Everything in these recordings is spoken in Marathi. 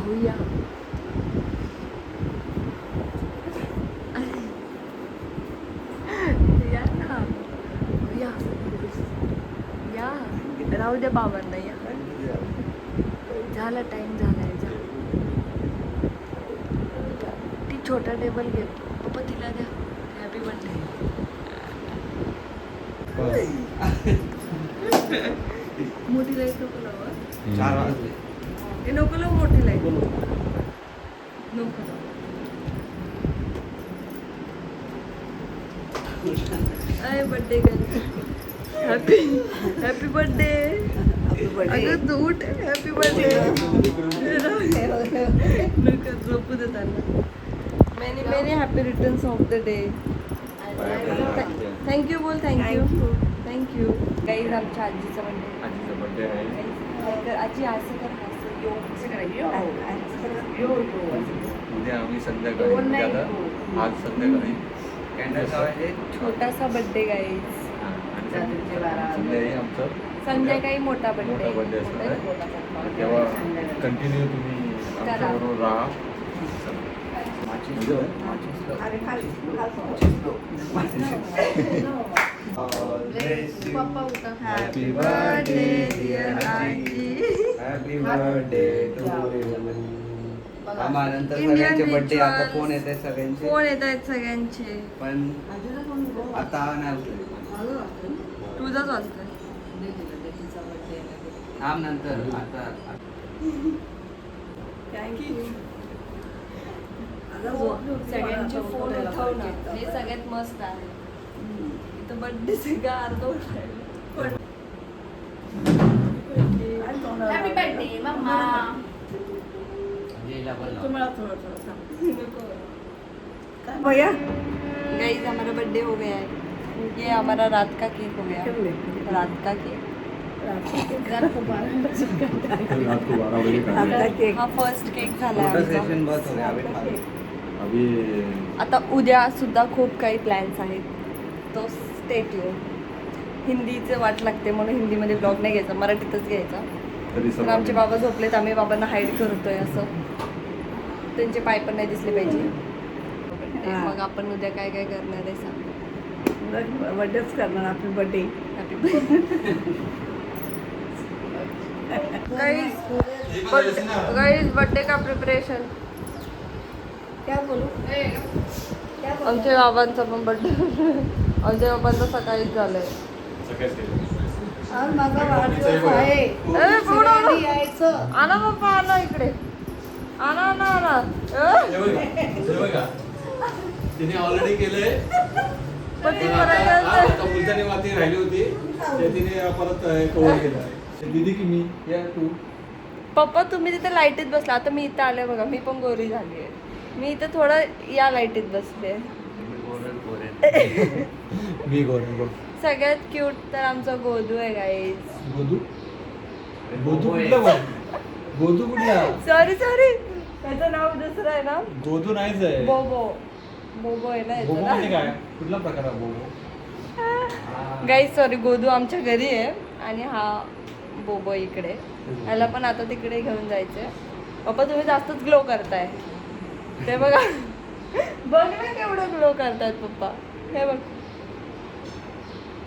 भूया या ना भूया या राहू द्या बाबांना या झाला टाइम झालाय जा ती छोटा टेबल घे पप्पा तिला द्या हॅपी बर्थडे मोठी लाईट नको लावा 4 वाजले हे नको लावू मोठी लाईट नको लावू अय बर्थडे हॅपी हॅपी बर्थडे अगं तू उठ हॅपी बर्थडे नका झोपू दे त्यांना many many happy returns of the day thank you बोल थँक्यू थँक्यू गाईज आमच्या आजीचा बर्थडे आहे आजी असं कर असं यो उद्या आम्ही संध्याकाळी आज संध्याकाळी कॅन्डल लावायचे छोटासा बर्थडे गाईज संध्याकाळी आमचं संध्याकाळी मोठा बर्थडे असणार आहे तेव्हा कंटिन्यू तुम्ही आमच्याबरोबर राहा पप्पा होता हॅपी बर्थडे डिअर आजी हॅपी बर्थडे टू यू नंतर सगळ्यांचे बर्थडे आता फोन येत आहेत सगळ्यांचे फोन येत आहेत सगळ्यांचे पण आता नाही उचलत. तुझा चालतोय थांब नंतर आता सगळ्यांचे फोन उठव ना हे सगळ्यात मस्त आहे इथं बर्थडे सगळं अर्धवट हॅपी बर्थडे मम्मा गाइस हमारा बर्थडे हो गया है ये हमारा रात का केक हो गया रात का केक रात को 12 बजे खाते हा फर्स्ट केक झाला फोटो आमचा. सेशन बस हो गया अभी खा लो. अभी आता उद्या सुद्धा खूप काही प्लॅन्स आहेत तो स्टे ट्यून हिंदीचं वाट लागते म्हणून हिंदीमध्ये ब्लॉग नाही घ्यायचा मराठीतच घ्यायचा तरी तर आमचे बाबा झोपलेत आम्ही बाबांना हाईड करतोय असं त्यांचे पाय पण नाही दिसले पाहिजे मग आपण उद्या काय काय करणार आहे सांग बर्थडेच करणार हॅपी बर्थडे गाइस बर्थडे का प्रिपरेशन क्या बोलू आमच्या बाबांचा पण बर्थडे आमच्या बाबांचा सकाळीच झालंय आज माझा वाढदिवस आहे सगळ्यांनी यायचं आणा बाप्पा आणा इकडे आणा आणा आणा तिने ऑलरेडी केलंय पट्टी करायला मुलतानी माती राहिली होती ते तिने परत कव्हर केलं दीदी की मी या तू पप्पा तुम्ही तिथे लाईटीत बसला आता मी इथं आले बघा मी पण गोरी झाली आहे मी इथं थोडं या लाईटीत बसले मी गोरे सगळ्यात क्यूट तर आमचा गोदू आहे गाईज गोदू गोदू कुठला बघ गोदू कुठला सॉरी त्याचं नाव दुसरं आहे ना गोदू नाहीच आहे बोबो बोबो आहे ना बोबो याचं म्हणजे नाव. काय कुठला प्रकार आहे बोबो गाईज सॉरी गोदू आमच्या घरी आहे आणि हा बोबो इकडे ह्याला पण आता तिकडे घेऊन जायचंय पप्पा तुम्ही जास्तच ग्लो करताय ते बघा बघ ना केवढं ग्लो करतायत पप्पा हे बघ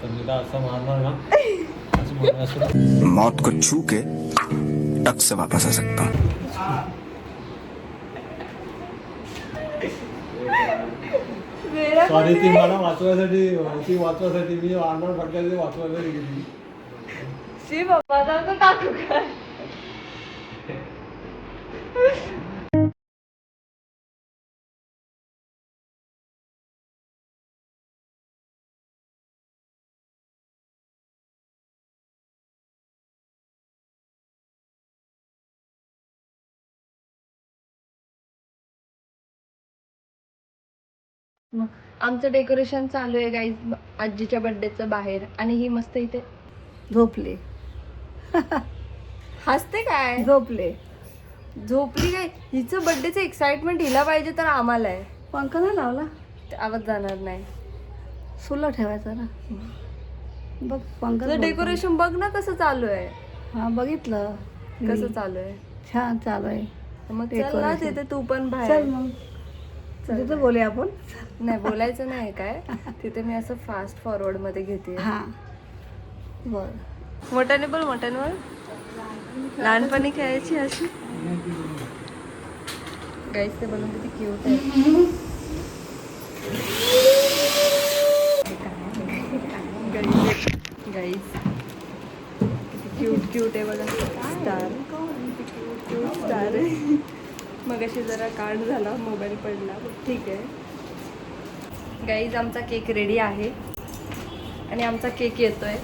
तर मी तर असं मारणार ना असं म्हणणार असं मौत को छू के टक से वापस आ सकता हूँ. सॉरी ती मला वाचवायसाठी मी मारणार फटक्याचे वाचवायसाठी गेली शी बाबा तर टाकू काय आमचं डेकोरेशन चालू आहे गाईज आजीच्या बर्थडेचं बाहेर आणि ही मस्त इथे झोपले हसते काय झोपले झोपली काय हिचं बर्थडेचं एक्साइटमेंट हिला पाहिजे तर आम्हाला आहे पंखा नाही लावला ते आवाज जाणार नाही सुला ठेवायचा ना बघ पंखा तुझं डेकोरेशन बघ ना कसं चालू आहे हा बघितलं कसं चालू आहे छान चालू आहे मग चल ना तिथे तू पण चल बाहेर. मग तिथे बोलूया आपण. नाही बोलायचं नाही काय तिथे मी असं फास्ट फॉरवर्ड मध्ये घेते. हां बर. मोठ्याने बोल मोठ्याने बोल. लहानपणी खेळायची अशी. गाईस ते बघून किती क्यूट आहे. गाईस किती क्यूट क्यूट आहे बघा. स्टार क्यूट स्टार आहे. मग अशी जरा कांड झाला मोबाईल पडला ठीक आहे. गाईज आमचा केक रेडी आहे आणि आमचा केक येतोय.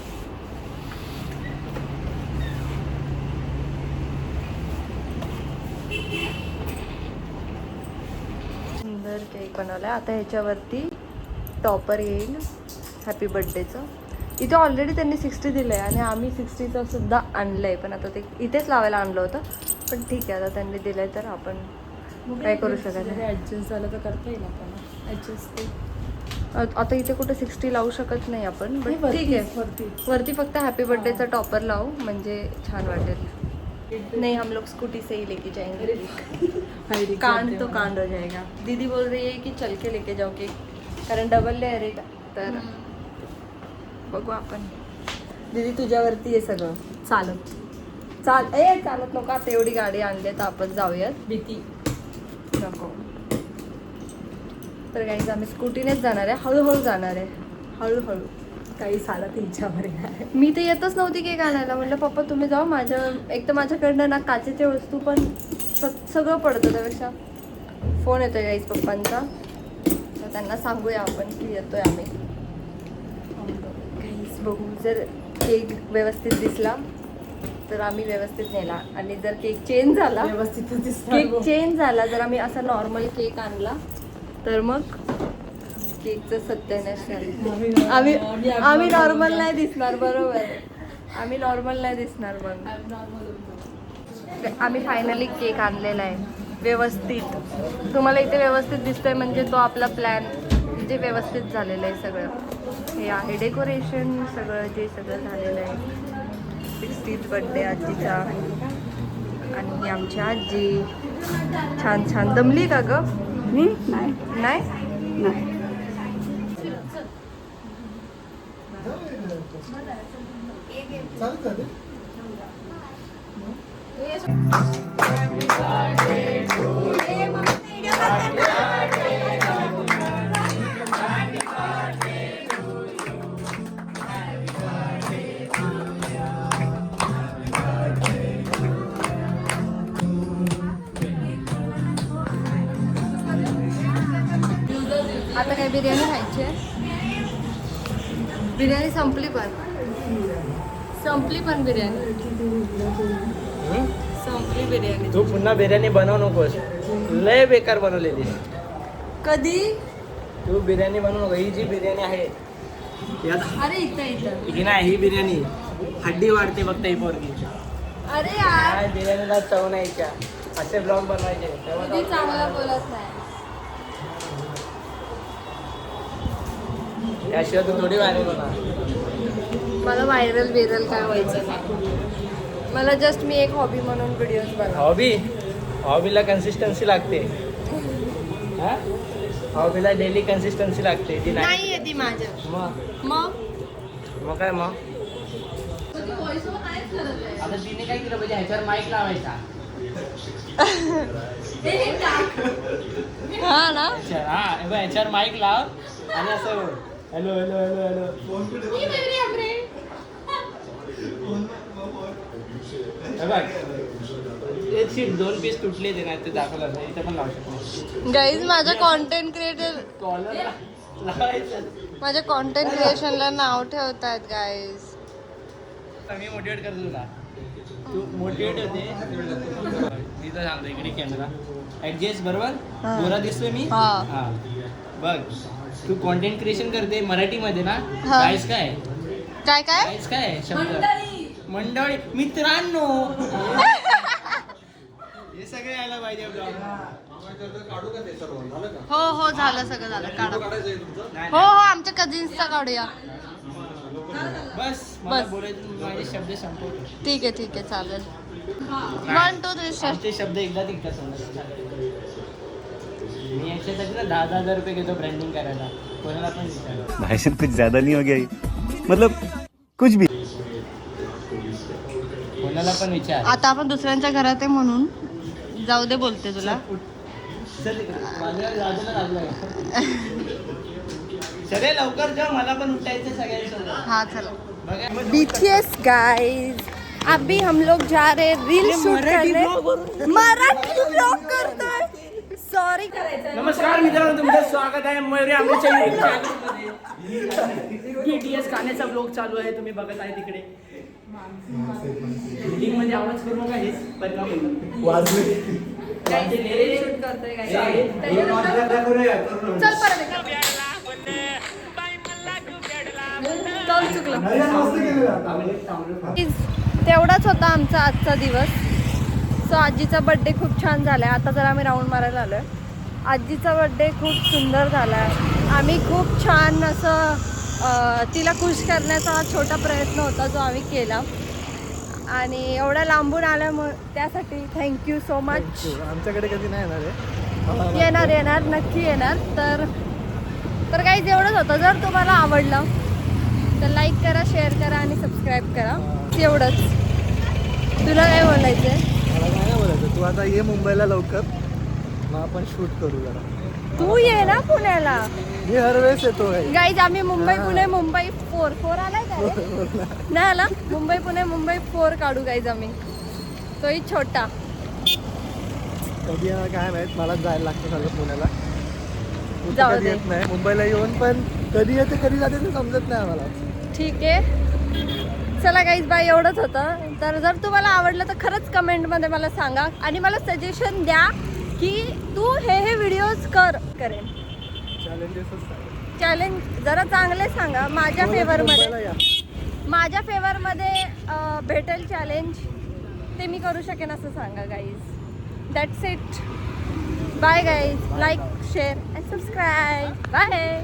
सुंदर केक बनवलाय. आता ह्याच्यावरती टॉपर येईल हॅपी बर्थडेचं. इथे ऑलरेडी त्यांनी 60 दिलं आहे आणि आम्ही 60चं सुद्धा आणलं आहे पण आता ते इथेच लावायला आणलं होतं पण ठीक आहे आता त्यांनी दिलं आहे तर आपण काय करू शकत नाही. ॲडजस्ट झालं तर करता येईल आपल्याला ॲडजस्ट. आता इथे कुठे 60 लावू शकत नाही आपण पण ठीक आहे वरती फक्त हॅपी बर्थडेचा टॉपर लावू म्हणजे छान वाटेल. नहीं हम लोग स्कूटी से ही लेके जाएंगे. कांड तो कांड हो जाएगा. दीदी बोल रही है कि चल के लेके जाओ केक कारण डबल लेअर आहे तर बघू आपण. दीदी तुझ्यावरती आहे सगळं. चालत चालत नको आता एवढी गाडी आणली तर आपण जाऊयात. भीती नको. तर गाईज आम्ही स्कूटीनेच जाणार आहे. हळूहळू जाणार आहे हळूहळू. काही चालत इच्छावर आहे. मी तर येतच नव्हती केक आणायला. म्हणलं पप्पा तुम्ही जाऊ. माझ्या एक तर माझ्याकडनं ना काचेच्या वस्तू पण सगळं पडतं त्यापेक्षा फोन येतोय गाईज पप्पांचा तर त्यांना सांगूया आपण की येतोय आम्ही. गाईज बघू जर केक व्यवस्थित दिसला तर आम्ही व्यवस्थित नेला आणि जर केक चेंज झाला केक चेंज झाला जर आम्ही असा नॉर्मल केक आणला तर मग केकचं सत्यानाश झालं. आम्ही नॉर्मल नाही दिसणार. बरोबर आम्ही नॉर्मल नाही दिसणार. मग आम्ही फायनली केक आणलेला आहे व्यवस्थित. तुम्हाला इथे व्यवस्थित दिसतंय म्हणजे तो आपला प्लॅन जे व्यवस्थित झालेलं आहे सगळं. हे आहे डेकोरेशन सगळं जे सगळं झालेलं आहे. 60th बर्थडे आजीचा आणि ही आमची आजी छान छान दमली का ग? मी नाही नाही नाही. आता काय बिर्याणी खायची आहे. बिर्याणी संपली पण बिर्याणी संपली बिर्याणी. तू पुन्हा बिर्याणी बनवू नकोस. लय बेकार बनवलेली. कधी? तू बिर्याणी बनवू नको. ही जी बिर्याणी आहे अरे इथं ही नाही. ही बिर्याणी हड्डी वाढते फक्त ही पोरगी. अरे यार काय बिर्याणीला चव नाही इच्छा. असे ब्लॉग बनवायचे तेव्हा कधी चांगला बोलत नाही. त्याशिवाय तू थोडी व्हायरल होणार. मला व्हायरल काय व्हायचं नाही. मला जस्ट मी एक हॉबी म्हणून व्हिडिओज बनव. हॉबीला कन्सिस्टन्सी लागते. हॉबीला डेली कन्सिस्टन्सी लागते. ती नाही आहे ती माझ्या. मग काय मग आता तिने काय केलं पाहिजे ह्याच्यावर माईक लावायचा. हा ना ह्याच्यावर माईक लाव आणि असं हॅलो हॅलो हॅलो हॅलो. दोन पीस तुटले ते नाही ते दाखवलं नाही. इथे पण लावू शकतो. गाईज माझ्या कॉन्टेंट क्रिएटर कॉलर लावायचं. माझ्या कॉन्टेंट क्रिएशनला नाव ठेवतायत गाईज. मी मोटिवेट करतो तुला. तू मोटिवेट होते. मी तर सांगतो इकडे कॅमेरा ऍडजस्ट बरोबर. गोरा दिसतोय मी. हा बघ तू कॉन्टेंट क्रिएशन करते मराठीमध्ये ना. गाईज काय काय काय गाईज काय शब्द मंडळी मित्रांनो हे सगळे यायला पाहिजे ब्लॉग. काढू का ते सर्व झालं का? हो झालं सगळं झालं. काढा. काढायचं आहे तुमचं? हो आमच्या कझिन्सचा काढूया. बस मला बोलायचं माझे शब्द संपवतो. ठीक आहे चालेल. 1 2 3 स्टार्ट. आमचे शब्द एकदा तितका समजतात. मी याच्यासाठी ना 10,000 रुपये घेतो ब्रँडिंग करायला. कोणाला पण विचार. भाई साहब कुछ ज्यादा नहीं हो गया ये? मतलब कुछ भी. कोणाला पण विचार. आता आपण दुसऱ्यांच्या घरात आहे म्हणून जाऊ दे बोलते तुला. चल माझ्या राजूला लागलाय. सगळे लवकर जा, मला पण उठायचं सगळ्यांसोबत. हाँ चलो. बघा BTS गाइस, अभी हम लोग जा रहे रील शूट करने. मराठी ब्लॉग करतोय. सॉरी करायचं. नमस्कार मित्रांनो, तुमचं स्वागत आहे मयुरी आमच्या YouTube चॅनलमध्ये. BTS गाण्याचा ब्लॉग चालू आहे, तुम्ही बघत आहे तिकडे. बिल्डिंग मध्ये आवाज करू नका, हेच परिणाम होतो. शूट करतोय guys. चल परत एकदा. चल चुकलं. तेवढाच होता आमचा आजचा दिवस. सो आजीचा बर्थडे खूप छान झाला आहे. आता जर आम्ही राऊंड मारायला आलो आहे. आजीचा बर्थडे खूप सुंदर झाला आहे. आम्ही खूप छान असं तिला खुश करण्याचा हा छोटा प्रयत्न होता जो आम्ही केला. आणि एवढ्या लांबून आल्यामुळे त्यासाठी थँक्यू सो मच. आमच्याकडे कधी नाही येणार आहे. येणार नक्की येणार. तर काही एवढंच होतं. जर तुम्हाला आवडलं तर लाईक करा, शेअर करा आणि सबस्क्राईब करा. एवढंच. तुला काय बोलायचं आहे? मला काय बोलायचं, तू आता ये मुंबईला लवकर, मग आपण शूट करू जरा. तू ये ना पुण्याला. मी हर वेळेस येतो. गाईज आम्ही मुंबई पुणे मुंबई 4 आलाय का रे? नाही आला. मुंबई पुणे मुंबई 4 काढू गाईज आम्ही. तोही छोटा. कधी येणार काय माहित, मला जायला लागतं सगळं पुण्याला. तू तर जाऊ कधी दे. येत नाही मुंबईला येऊन, पण कधी येते कधी जाते ते समजत नाही आम्हाला. ठीक आहे. चला गाईज बाय, एवढंच होतं. तर जर तुम्हाला आवडलं तर खरंच कमेंटमध्ये मला सांगा आणि मला सजेशन द्या की तू हे व्हिडिओज करेन. चॅलेंज जरा चांगले सांगा. माझ्या फेवरमध्ये भेटेल चॅलेंज ते मी करू शकेन असं सांगा guys. That's it. Bye guys. Like share and subscribe. Bye.